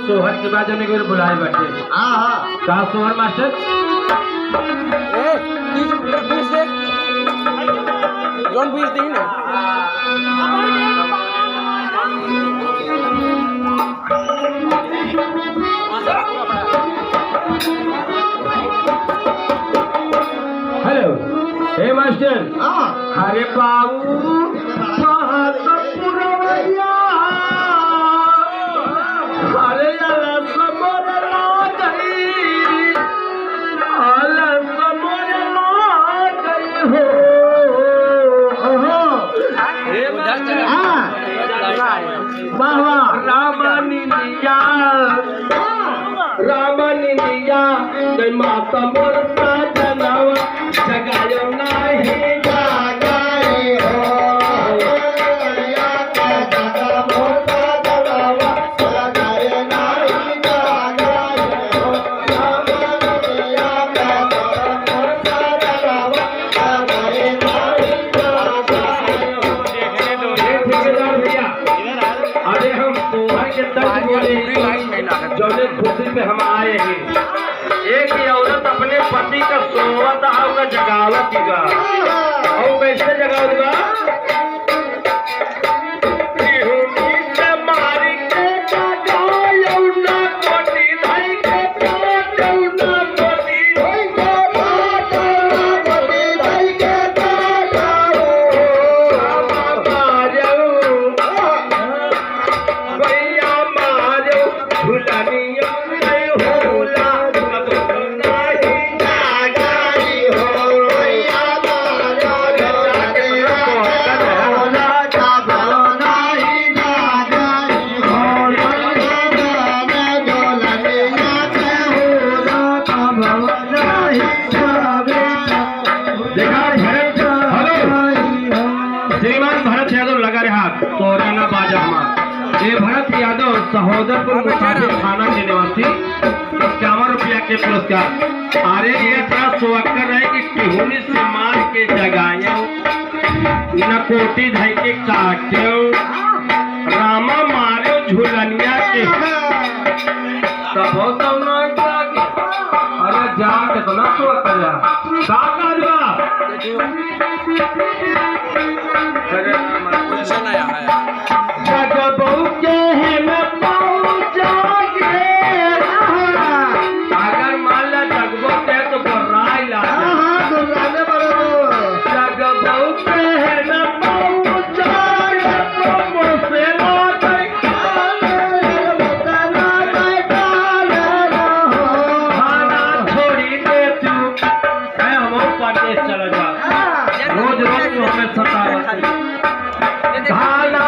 सोहर के बाद हमने कोई बुलाए बैठे। हाँ हाँ कहा सोहर मास्टर? जौन बीस दिन है। हेलो हे मास्टर। हाँ अरे बाबू अरे रामानिया माता मोर जनवा जगायो नाही जागाई हो जौने खुशी में हम आए हैं। एक ही औरत अपने पति का सोवत होगा जगावत का और कैसे जगावत भरत यादव सहोदरपुर थाना के निवासी 51 रुपया के पुरस्कार। अरे ये था सोअक्कर है कि टिहुनी से मार के जगायो न कोटी धई के काट्यो रामा मारो झुलनिया के सब तो न अरे जा के तो ना सोअक्कर जा जगबऊ के है मैं पहुंचागे अगर मान ला जगबऊ के तो बर्राई ला जगबऊ के है मैं पहुंचागे तो मुझसे खाना छोड़ी दे तू हम परदेश चला जा रोज रोज तू हमें सतावत खाना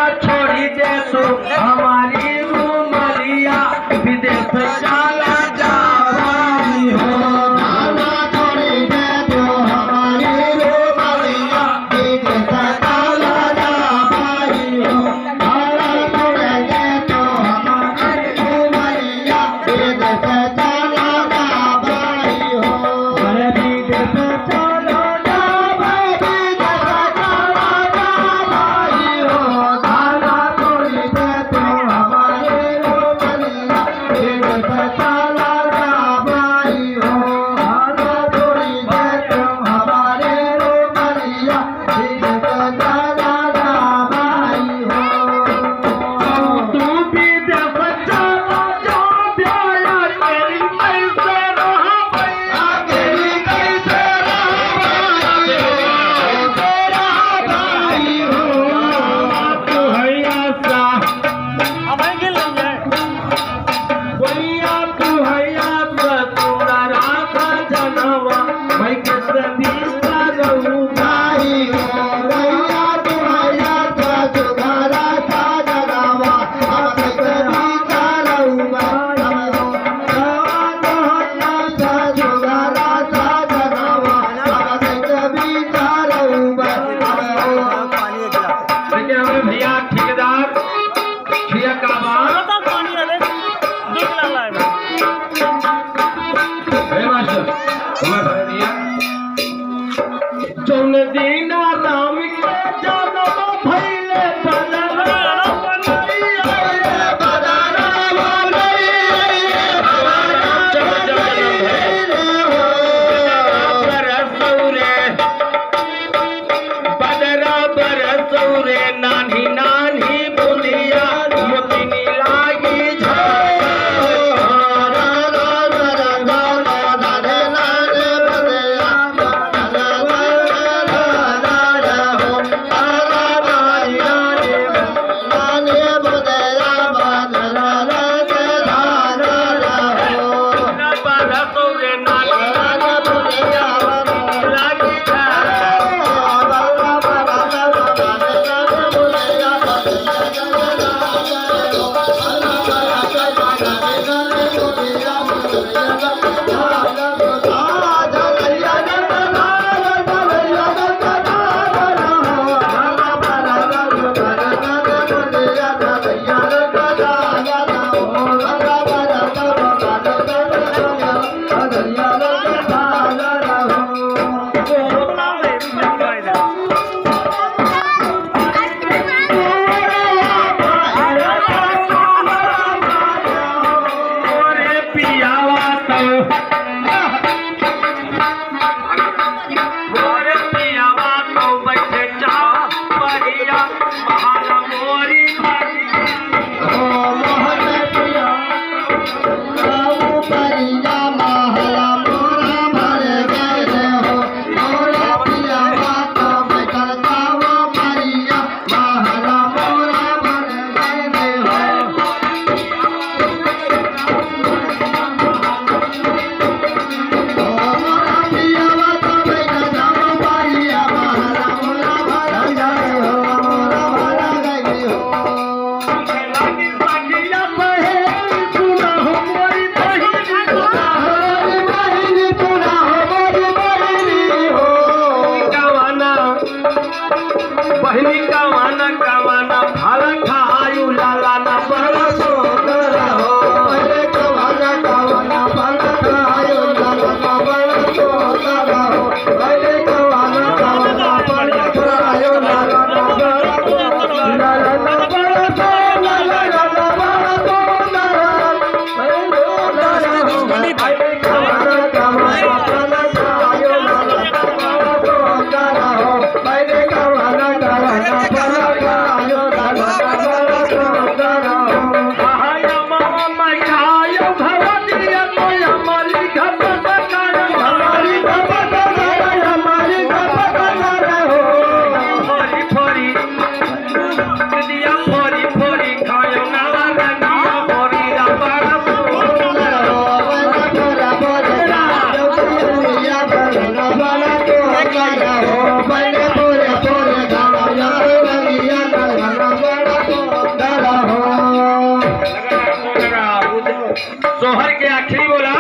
सोहर के आखिरी बोला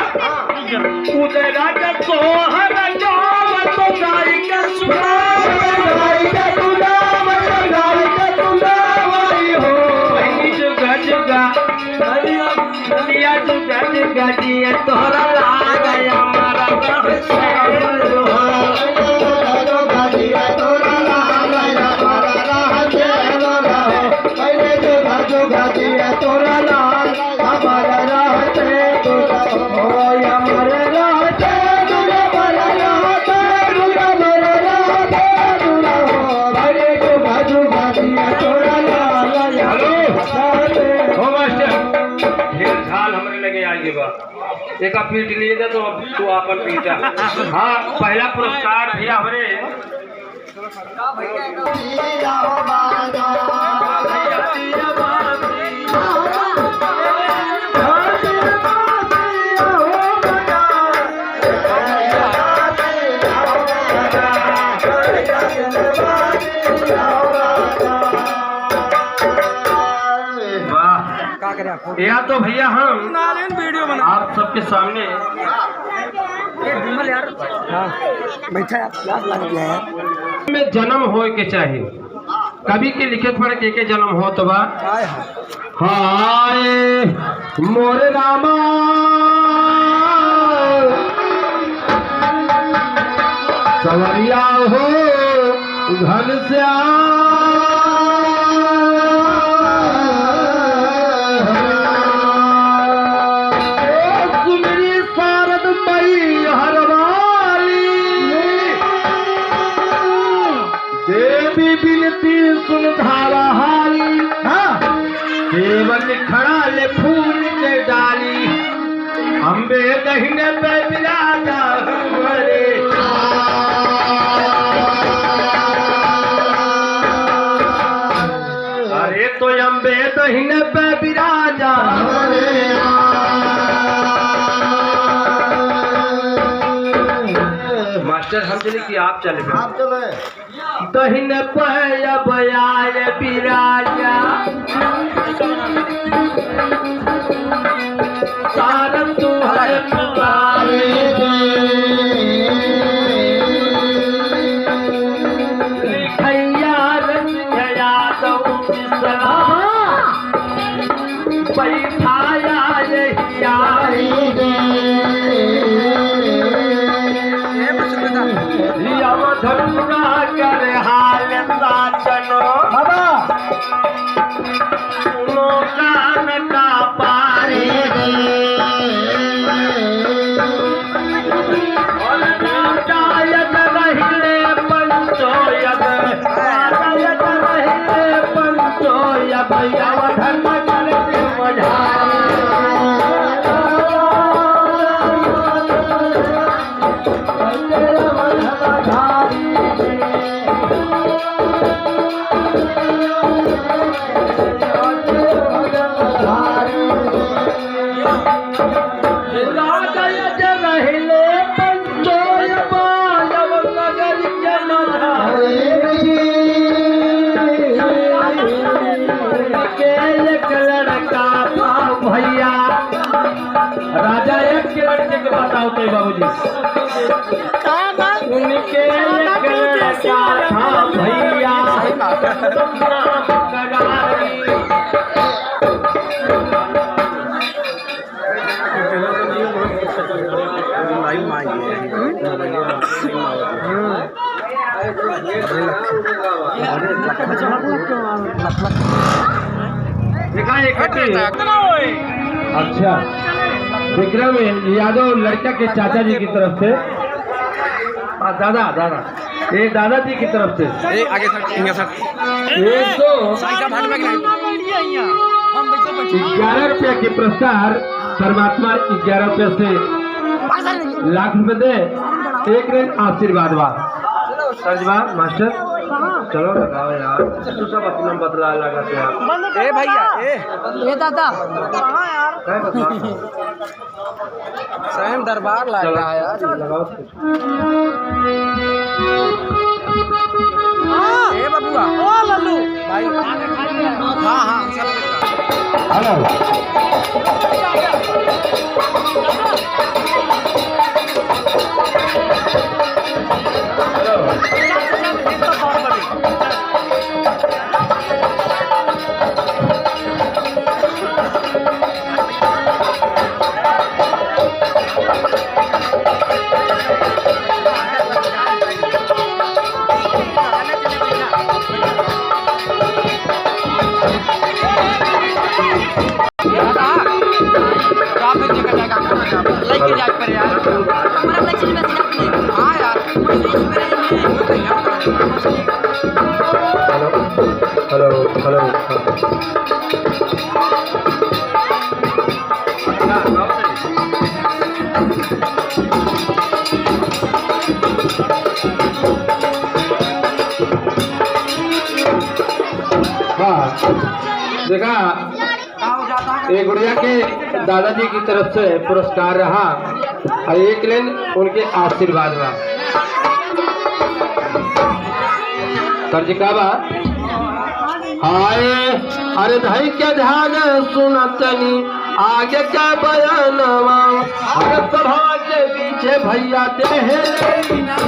उदय राजा सोहर जाव तो गाई के सुनाई के गाई के सुनाई हो वही जुगा जुगा दिया जुगा जुगा दिया तोहरा लागा हमारा एक पीट लिए थे तो अब तू आपन पीटा। हाँ पहला पुरस्कार भैया हमरे या तो भैया हम वीडियो बना आप सबके सामने में जन्म हो के चाहिए कभी के लिखे पढ़ के जन्म हो तो बा हाय मोरे रामा सवरिया हो घन से सुन धारा हारी केवल खड़ा ले फूल के डाली अम्बे दहीने पे बिराजा हमारे अरे तो अम्बे दहीने पे बिराजा मास्टर हम चले कि आप चले आप चले दहिन पय बयाय बिराजा सारन तू है पुकारे लिखैया रच गया तो बिसरा बैठाया यही आए धरुआ कर हाल साचनो कान का पारे और नाटायत रहिले पंचोयत रहिले पंचोयत धर्म करके मझारे राजा एक के लड़के के बताओ तो बाबूजी उनके लड़का था भैया अच्छा विक्रम यादव लड़का के चाचा जी की तरफ से दादा ये दादाजी की तरफ से आगे सर 11 रुपया के पुरस्कार परमात्मा 11 रुपया से लाख रुपए दे एक रे आशीर्वाद सर्जवाद मास्टर चलो लगाओ यार तू सब अपना बदला लगाते आप ए भैया ए दादा स्वयं दरबार लगा यार लगाओ ए बबुआ ओ लल्लू भाई हां सब हेलो जा फिर जगह जाएगा कहाँ जा लेके जा कर यार हमारा लक्ष्य में सिर्फ नहीं हां यार हेलो हेलो हाँ देखा एक गुड़िया के दादाजी की तरफ से पुरस्कार रहा और एक लेन उनके आशीर्वाद रहा। सर जी का बात हाय अरे भाई क्या ध्यान सुनतनी आगे क्या बयानवा अरे सभा के पीछे भैया दे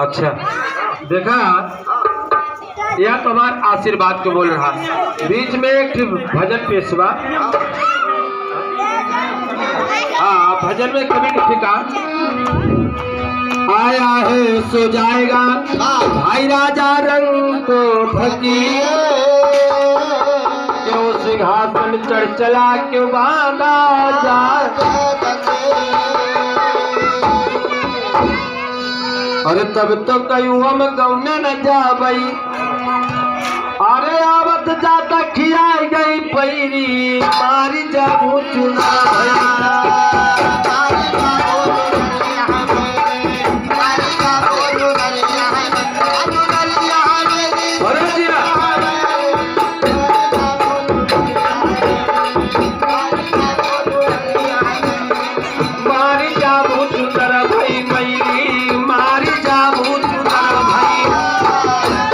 अच्छा देखा यह तुम्हार आशीर्वाद को बोल रहा बीच में एक भजन पेशवा हाँ भजन में कभी ठिका आया है सो जाएगा भाई राजा रंग को फकीर क्यों सिंहासन चढ़ चला क्यों बांधा जा अरे तब तो कयूं हम गौने न जा बई अरे आवत जाता खियाई गई पैरी मारी जाबू चुना मारी जाबू चुनर भाई पैरी मारी जाबू चुनर भाई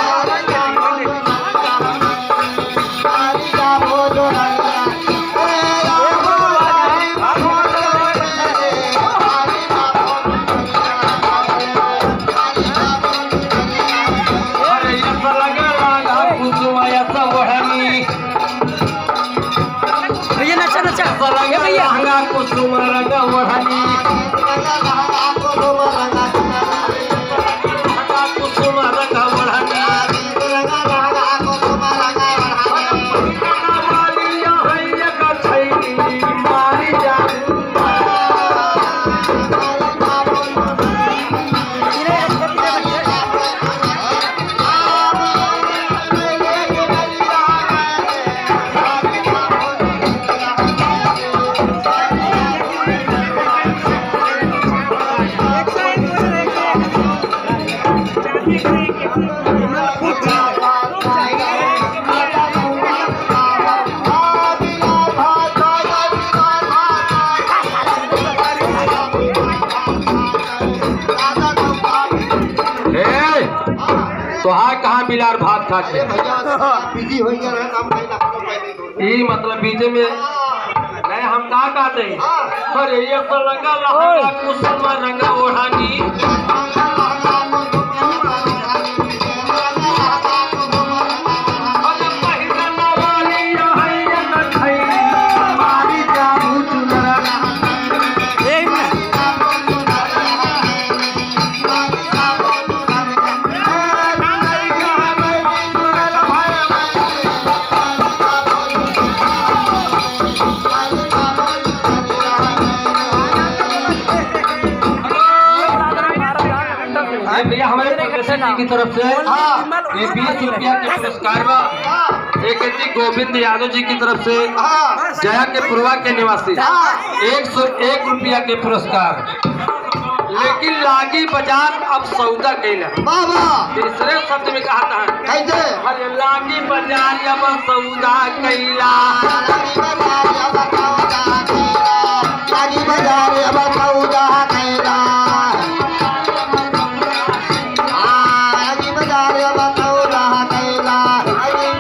अरे ऐसा लगा लागा कुसुमा ऐसा वहनी भैया नचा नचा ऐसा लगा लागा कुसुमा लगा वहनी कुसुमा लगा वहनी मारी जा तोहार कहाँ बिलार भात खा के बिजी हो गया है काम ई मतलब बीच में नहीं हम कहा कहते हैं अरे ये तो लगा लहंगा कुसुम रंगा ओढ़ानी भैया हमारे प्रोफेसर जी की तरफ से ये 20 रुपया के पुरस्कार एक व्यक्ति गोविंद यादव जी की तरफ से हाँ जया के पूर्वा के निवासी 101 रुपया के पुरस्कार। लेकिन लागी बाजार अब सौदा कैला। बाबा तीसरे शब्द में कहता है कैसे अरे लागी बाजार अब सौदा कैला। लागी बाजार अब सौदा कैला, लागी बाजार अब सौदा कैला, लागी बाजार अब सौदा कैला, लागी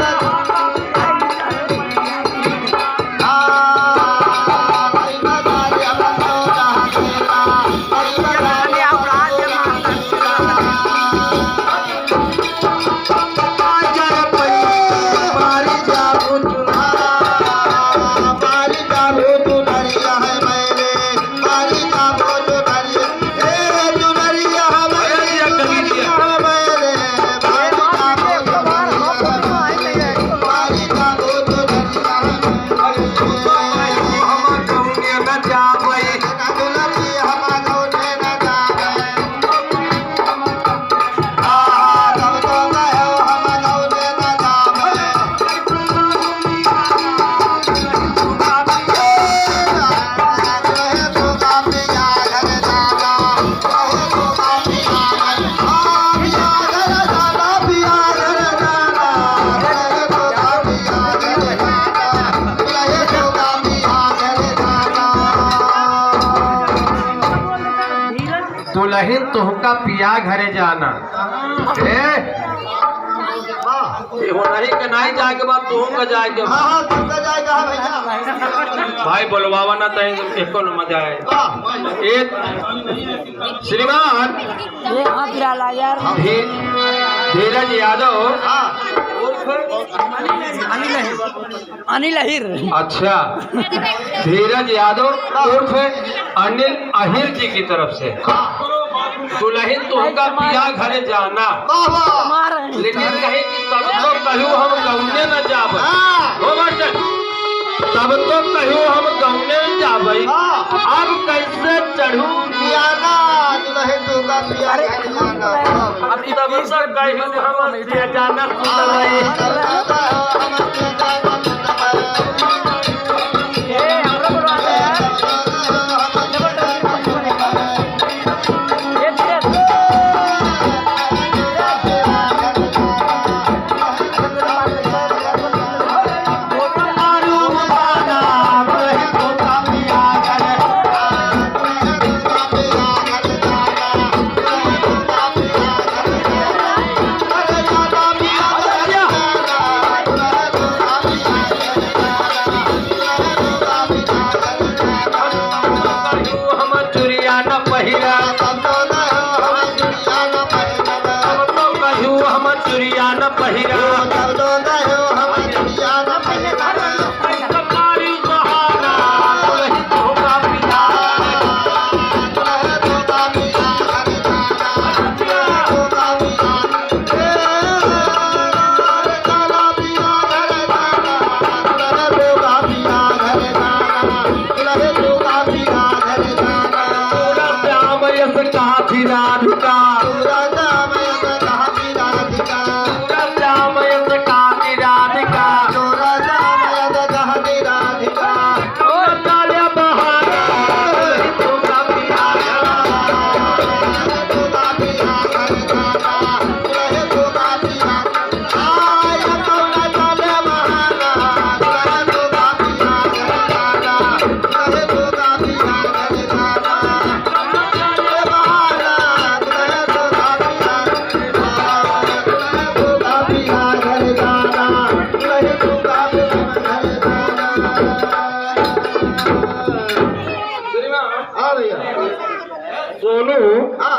दुल्हन तोहका पिया घरे जाना नहीं के नहीं जाए के बाद तुम का जाए के हाँ तुमका जाएगा भैया भाई बोलवावा ना तय एको न मजा आए। एक श्रीमान ये हाथ डाला यार। धीरज यादव अनिल अहिर। अच्छा धीरज यादव उर्फ अनिल अहिर जी की तरफ से दुल्हन तुमका पिया घरे जाना। लेकिन कहे कि तब तो कहूँ हम गौने न जाब तब तो कहूँ हम गौने न जाब अब कैसे चढ़ू पियाना दुल्हन तुमका पिया घरे जाना। अब तब सब कहूँ हम जाना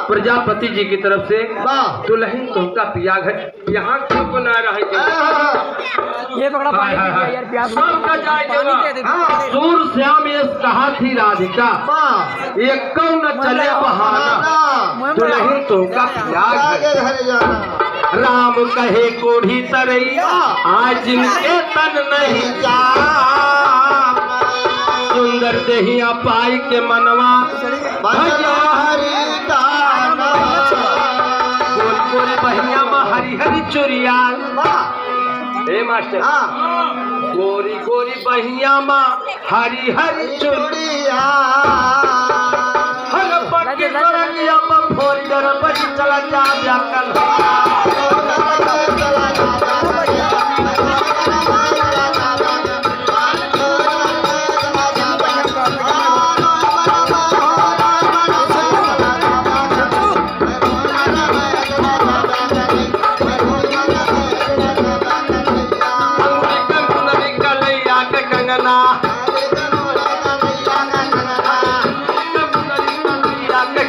प्रजापति जी की तरफ से दुल्हन तुमका पिया घर यहाँ क्यों बना रहे ये पकड़ा पानी पी गया यार प्यास सबका जाएगा। सूर श्याम ये कहा थी राधिका ये कौन न चले बहाना दुल्हन तुमका पिया घरे जाना। राम कहे कोढ़ी तरैया आज जिनके तन नहीं जा सुंदर देहिया पाई के मनवा बोल बोल बहिया में हरी हरी चुरिया ए मास्टर हाँ गोरी गोरी बहिया माँ हरी हरी चूड़िया हर पक्की सरंगिया में फोरी डर बजी चला जा कल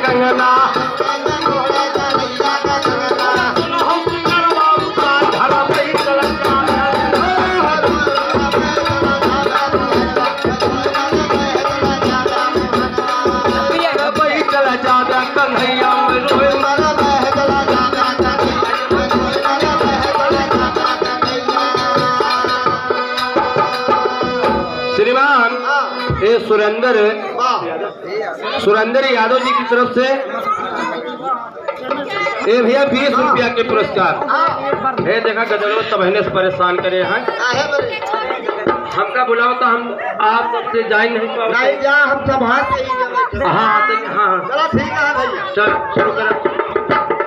कंगना श्रीमान ये सुरेंद्र यादव जी की तरफ से ये भैया 20 रुपया के पुरस्कार है। देखा गजलो तबहने से परेशान करे हैं हमका बुलाओ तो हम आप सबसे जा ही नहीं पाओ नहीं जा हम सब हाथ से ही हाँ हाँ चलो ठीक है भैया चल शुरू कर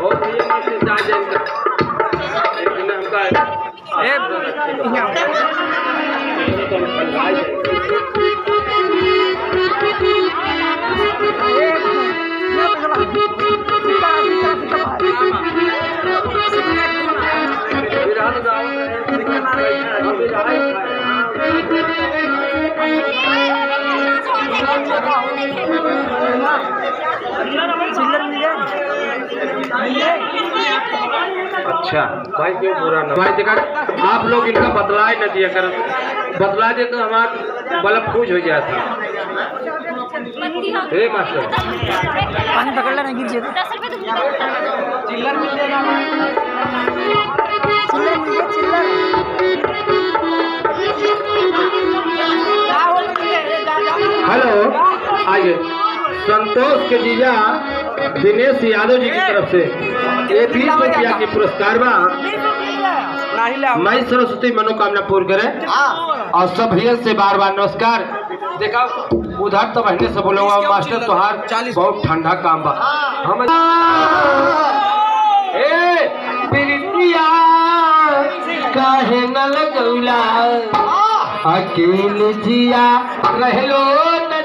और भैया से जा जाएंगे लेकिन अच्छा भाई क्यों बुरा ना भाई देखा आप लोग इनका बदलाव न दिया कर बदला दे तो हमारा बल्ब फूज हो जाता हे मास्टर पानी पकड़ लेना गिर जाए 10 रुपए तो चिल्लर मिल जाएगा चिल्लर मिल गया चिल्लर हेलो आइए संतोष के जीजा दिनेश यादव जी की तरफ से ये 20 रुपया के पुरस्कार बा माई सरस्वती मनोकामना पूर्ण करे और सब भैया से बार बार नमस्कार। देखा उधर तो बहने से बोलूंगा मास्टर तुहार बहुत ठंडा काम बा हम काहे न लगौला अकेले जिया रहलो न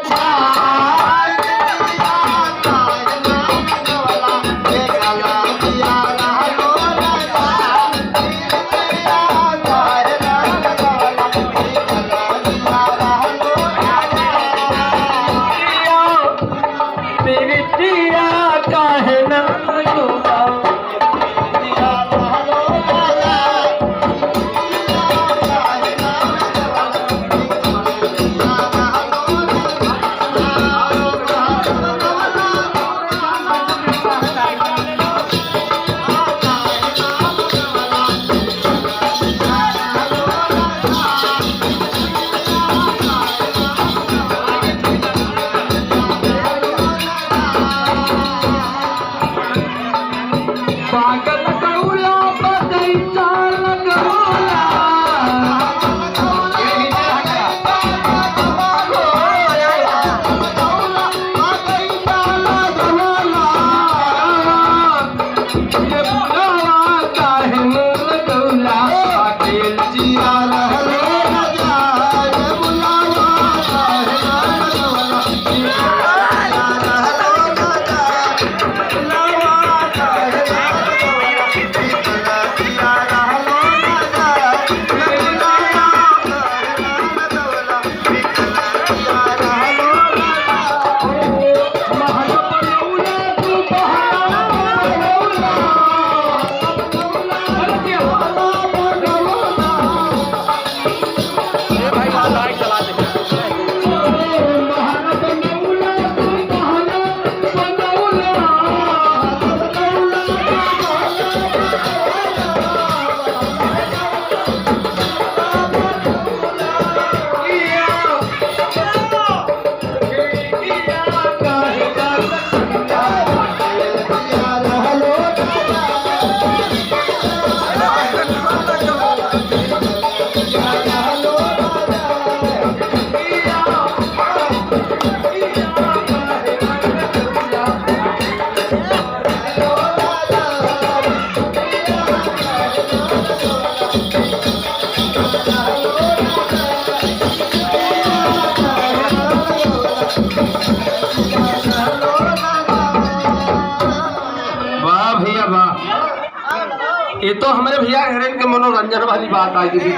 ये तो हमारे भैया घर के मनोरंजन वाली बात आ गई।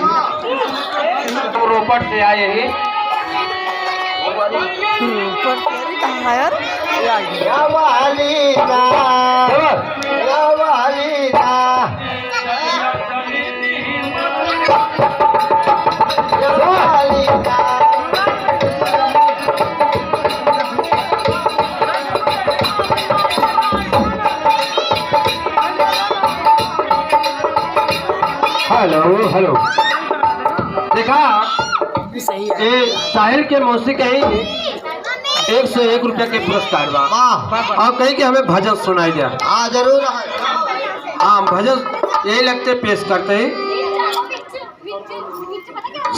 तो रोपड़ से आए हैं। या वालीदा या वालीदा या वालीदा हेलो हेलो देखा सही है। ये साहिल के मौसी कहीं 101 रुपया के पुरस्कार बा वाह और कहीं कि हमें भजन सुनाई दिया। हाँ जरूर हाँ भजन यही लगते पेश करते हैं।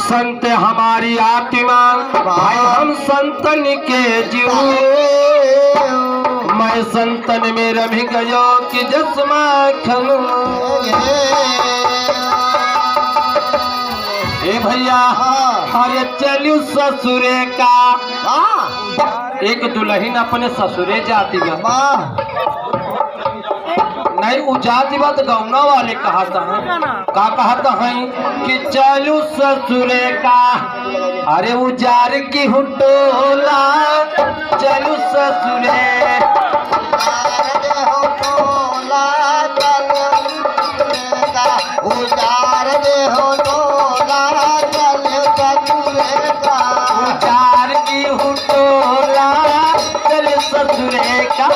संत हमारी आत्मा भाई हम संतन के जीव मैं संतन में रमी गयो कि जसमा खनु ए भैया अरे चलू ससुरे का एक दुल्हन अपने ससुरे जाती है नहीं वो जाती बात गौना वाले कहता है का कहता है कि चलू ससुरे का अरे उजार की हुटोला चलू ससुरे उतार दे हो तोला चल ससुरे का उजार की हुटोला चल ससुरे का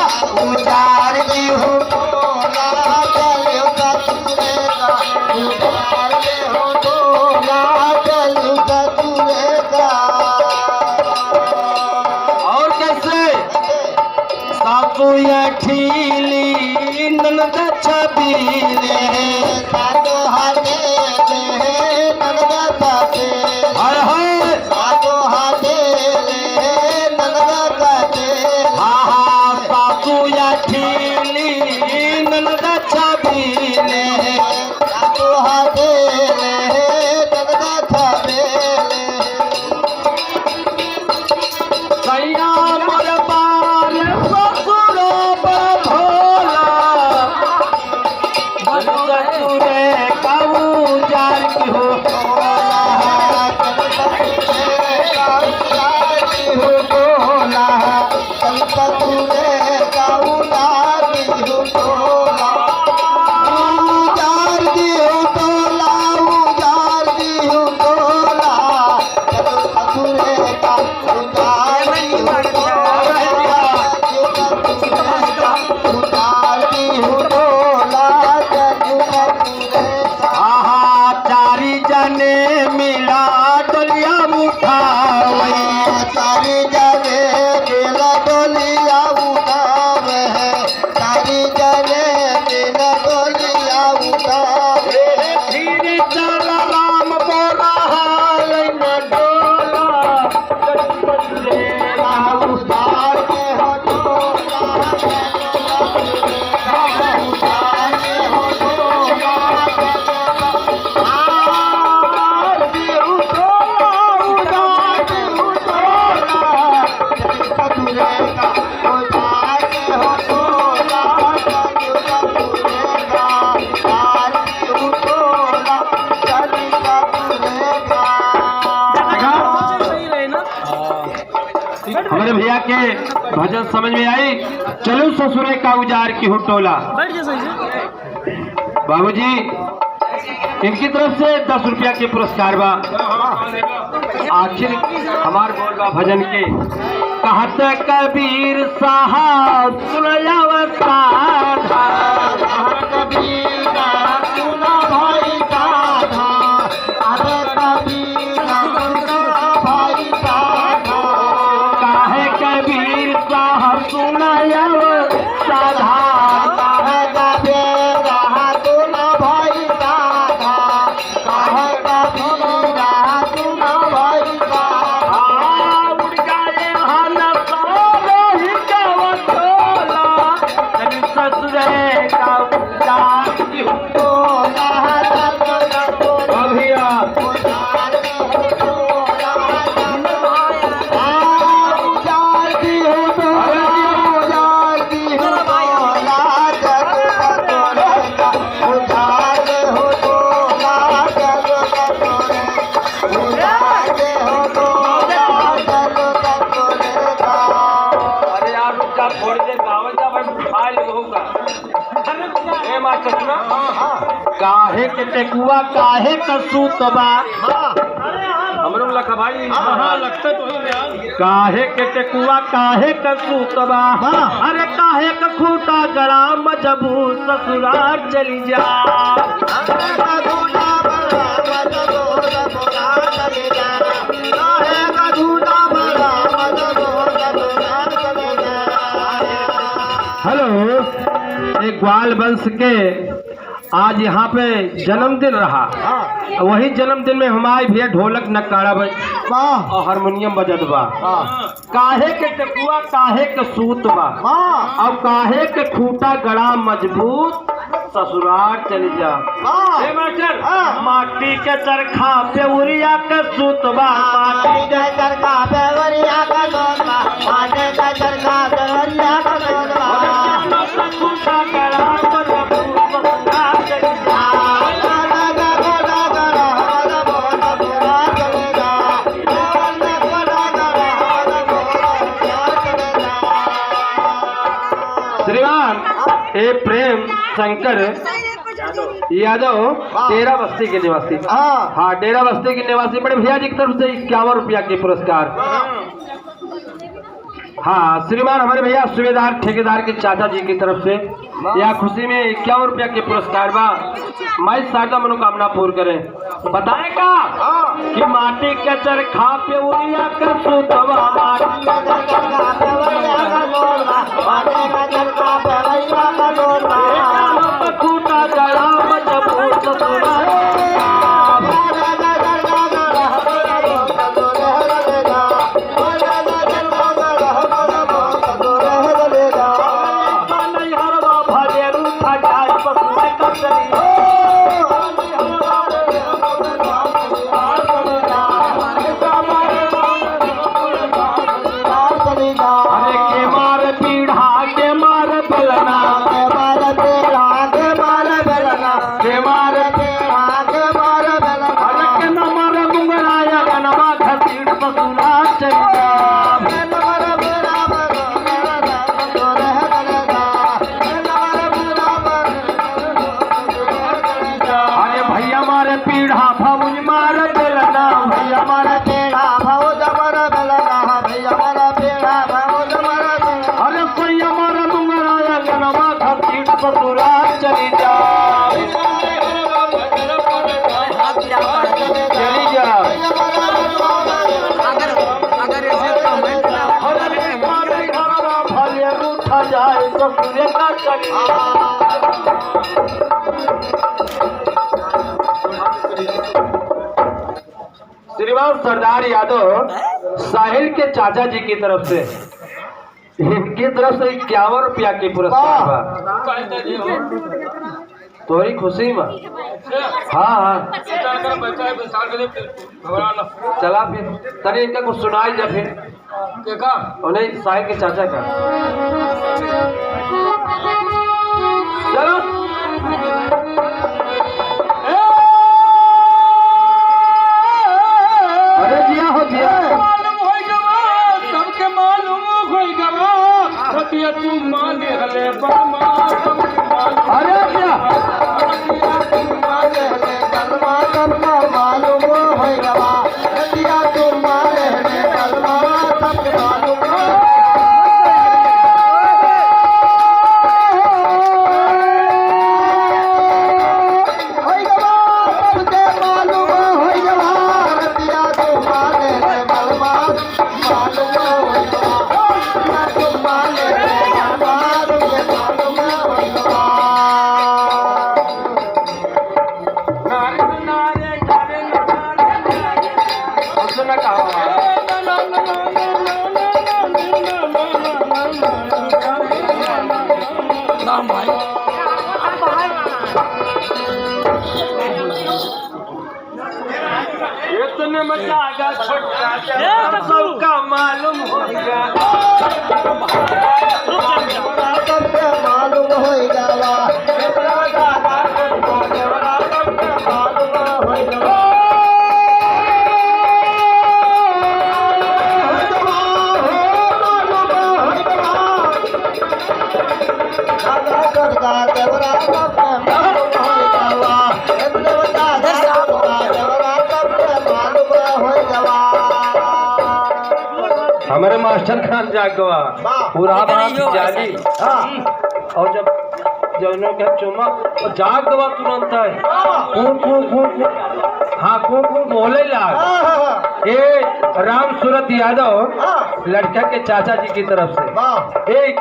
उजार की हुटोला चल ससुरे का उतार दे हो तोला चल ससुरे का और कैसे सासू या ठीली ननद छबीले साधो हाथे ले ननदा से हाय हाय साधो हाथे ले ननदा से हाँ हाँ सासू या ठीली ननद छबीले साधो हाथे ले ननदा से सैया मोर बाल ससुर पर भोला ससुरे का उजार की हो आहा चारी जने मिला डलिया मुठावई सारी जने बेला डोलिया उठावे है सारी जने बेला डोलिया उठावे धीरे चल राम बोला हाल न डोला ससुरे का उतार के हो डोला उतार के हो डोला हमारे भैया के भजन समझ में आई। चलो ससुरे का उजार की हुटोला बाबूजी इनकी तरफ से 10 रुपया के पुरस्कार बा। आखिर हमार बोल बा भजन के कहत कबीर साहब सुनयाव साधा कबीर सुना भाई साधा अरे कबीर भाई साधा काहे कबीर साहब सुनयाव साधा काहे कबीर सुना भाई साधा काहे कबीर सुना भाई साधा उड़ गए हन सारो ही कवटोला ससुरे का उजार की हुटोला काहे के टेकुआ काहे का सूतबा हमरो लखा भाई हाँ लगता तो काहे के टेकुआ काहे का सूतबा अरे काहे का खूटा गड़ा मजबूत ससुराल चली जा हेलो एक ग्वाल वंश के आज यहाँ पे जन्मदिन रहा। वही जन्मदिन में हमारे भैया ढोलक नकारा और हारमोनियम बजत बा। काहे के टेकुआ काहे के सूत बा और काहे के खूटा गड़ा मजबूत ससुराल चली जा माटी के चरखा पे उरिया के सूत बा माटी के चरखा पे उरिया के सूत बा माटी के चरखा पे उरिया के सूत बा खूटा गड़ा मजबूत ससुराल चली जा श्रीमान ए प्रेम शंकर यादव डेरा बस्ती के निवासी हाँ डेरा बस्ती के निवासी बड़े भैया जी की तरफ से 51 रुपया के पुरस्कार। हाँ श्रीमान हमारे भैया सूबेदार ठेकेदार के चाचा जी की तरफ से यह खुशी में 51 रुपया के पुरस्कार बा। माई शारदा मनोकामना पूर्ण करें। बताए का कि माटी के चरखा पे उरिया के सूतवा माटी के चरखा पे उरिया के सूतवा माटी के चरखा पे उरिया के सूतवा खूटा गड़ा मजबूत ससुराल श्रीमान सरदार यादव साहिल के चाचा जी की तरफ से इनकी तरफ से 51 रुपया के पुरस्कार बा। तोरी खुशी में हाँ हाँ चला फिर तनी इनका कुछ सुनाई जा फिर उन्हें साहिल के चाचा का चलो अरे जिया हो जिया सबके मालूम हो गया तू मान हले अरे क्या मालूम हो गया तू मान इतने मजा छोटा सबका मालूम होगा मालूम होगा हमारे मास्टर खान जागवा पूरा बात जाली। और जब जनों के चुमा और जाग गवा तुरंत है खूब खूब खूब हाँ खूब खूब मोहल्ले लाग ए राम सूरत यादव लड़का के चाचा जी की तरफ से एक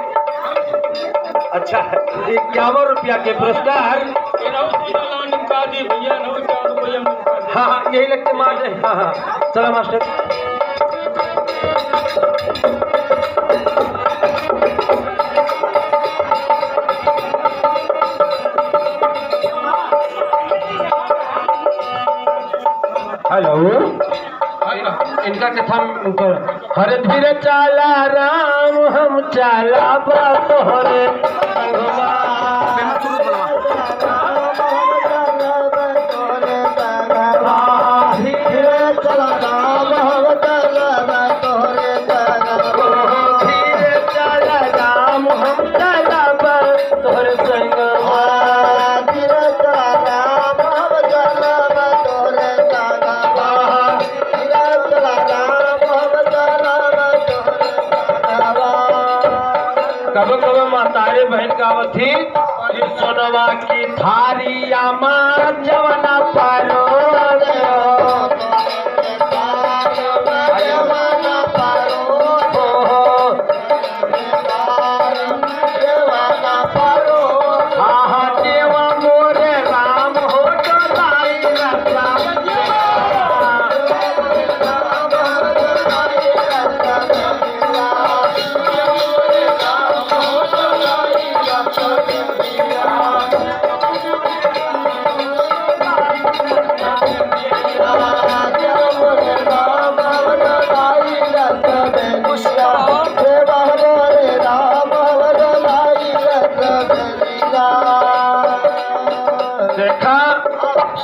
अच्छा 51 रुपया के पुरस्कार। हाँ यही लगते मार दे। हाँ चलो मास्टर। हेलो इनका कथा हरे धीरे चाला राम हम चाला तोहरे कब कब मातारे बहन गावत थी सोनवा की थारिया माँ जवना पारो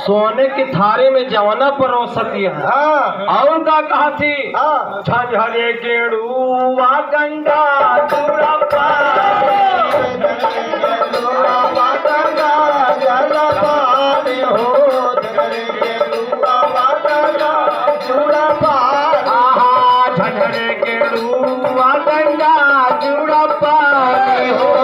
सोने की थारे में जवाना परोसती है। और का कहा थी झझरे गेड़ुआ गंगा चूड़ा झझरे गेड़ुआ गंगा चूड़ा पानी हो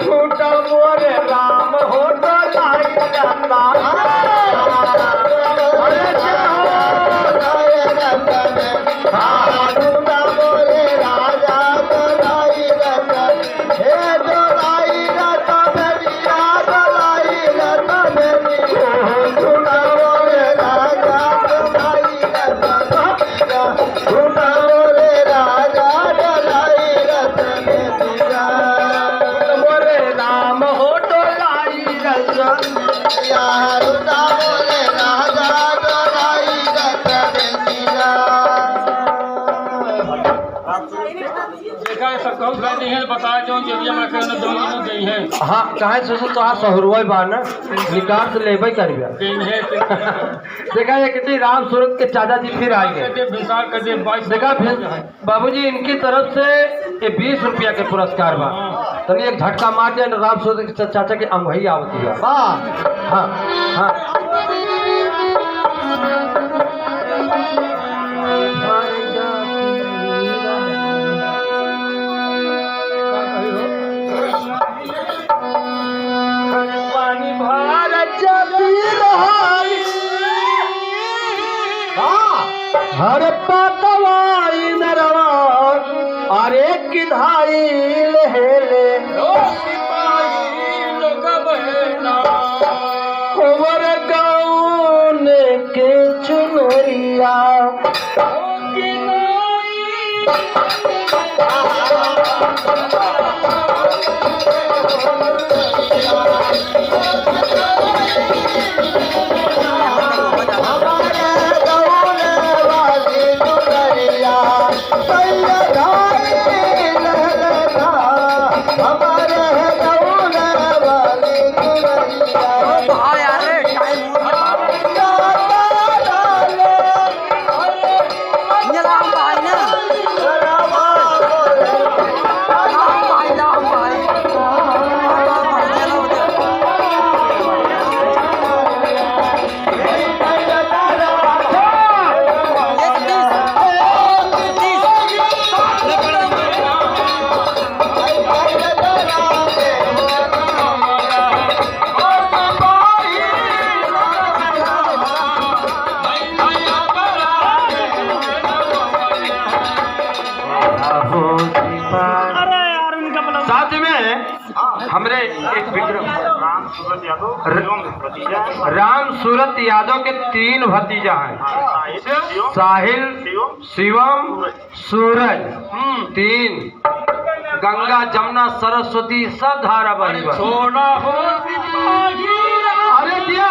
झूठा मोरे राम हो तो लाई जाता झूठा मोरे राजा तो लाई रता हे जो लाई रता मेरिया तो लाई रता मेरी झूठा मोरे राजा तो लाई रता झूठा मोरे राजा तो लाई रता मेरिया मोरे राम हो तो लाई रता झूठा मोरे राजा तो लाई रता मेरिया। हाँ कहे सोचो तो आप सहरुआ बा ना निकाल से लेबे कर देखा ये कितनी राम सूरत के चाचा जी फिर आ गए। देखा बाबूजी इनकी तरफ से ये 20 रुपया के पुरस्कार बा तनी एक झटका मार दिया राम सूरत के चाचा के अंगही आवती है। हाँ हाँ हर पतवाई नरवा अरे किधाई ले खबर गाँव के चुनरिया हमरे एक विक्रम राम सूरत यादव एवं भतीजा राम सूरत यादव के 3 भतीजा हैं, साहिल, शिवम, सूरज। 3 गंगा जमुना सरस्वती सब धारा बही। सोना हो अरे दिया